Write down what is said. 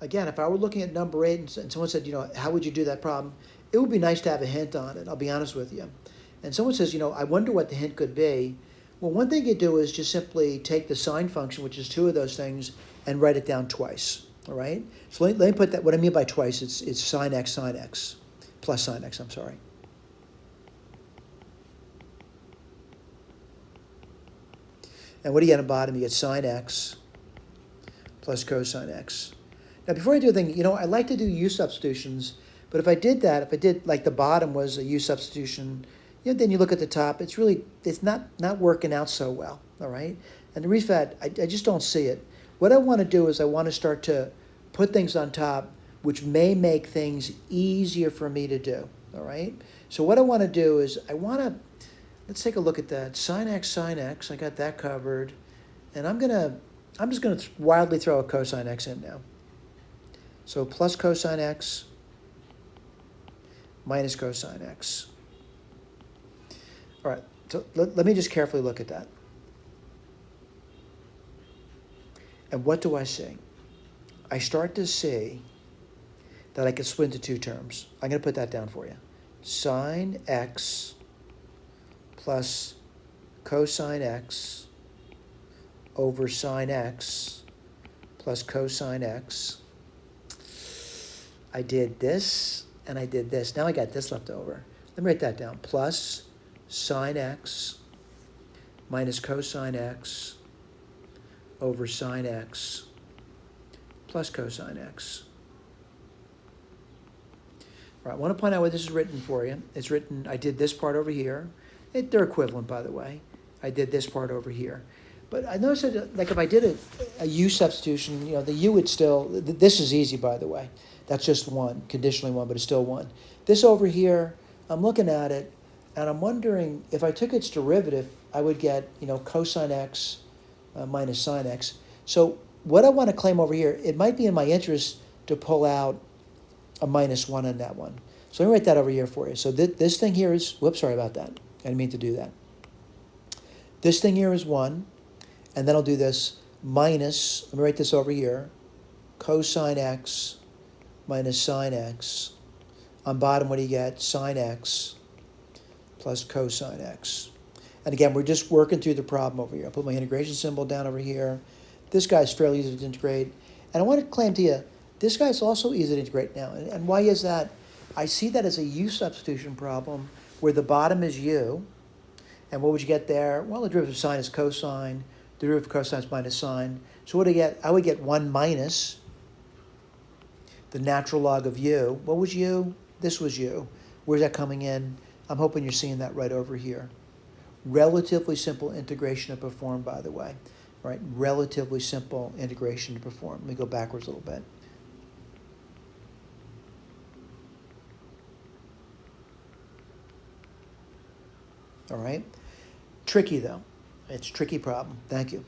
again, if I were looking at number 8 and someone said, how would you do that problem? It would be nice to have a hint on it, I'll be honest with you. And someone says, I wonder what the hint could be. Well, one thing you do is just simply take the sine function, which is 2 of those things, and write it down twice, all right? So let me put that, what I mean by twice, it's sine x, plus sine x, I'm sorry. And what do you get on the bottom? You get sine x plus cosine x. Now, before I do anything, I like to do u substitutions, but if I did like the bottom was a u substitution, then you look at the top, it's not working out so well, all right? And the reason for that, I just don't see it. What I want to do is I want to start to put things on top which may make things easier for me to do, all right? So what I want to do is let's take a look at that. Sine x, I got that covered. And I'm just going to wildly throw a cosine x in now. So plus cosine x minus cosine x. All right, so let me just carefully look at that. And what do I see? I start to see that I can split into 2 terms. I'm going to put that down for you. Sine x plus cosine x over sine x plus cosine x. I did this and I did this. Now I got this left over. Let me write that down. Plus sine x minus cosine x over sine x plus cosine x. All right, I want to point out what this is written for you. It's written, I did this part over here. They're equivalent, by the way. I did this part over here. But I noticed that, like, if I did a u substitution, the u would still, this is easy, by the way. That's just 1, conditionally 1, but it's still 1. This over here, I'm looking at it, and I'm wondering if I took its derivative, I would get, cosine x minus sine x. So what I want to claim over here, it might be in my interest to pull out a minus 1 on that one. So let me write that over here for you. So this thing here is, whoops, sorry about that. I didn't mean to do that. This thing here is 1, and then I'll do this minus, let me write this over here, cosine x minus sine x. On bottom, what do you get? Sine x plus cosine x. And again, we're just working through the problem over here. I'll put my integration symbol down over here. This guy's fairly easy to integrate. And I want to claim to you, this guy's also easy to integrate now. And why is that? I see that as a u substitution problem where the bottom is u. And what would you get there? Well, the derivative of sine is cosine. The derivative of cosine is minus sine. So what do I get? I would get 1 minus the natural log of u. What was u? This was u. Where's that coming in? I'm hoping you're seeing that right over here. Relatively simple integration to perform, by the way. Right? Relatively simple integration to perform. Let me go backwards a little bit. All right? Tricky, though. It's a tricky problem. Thank you.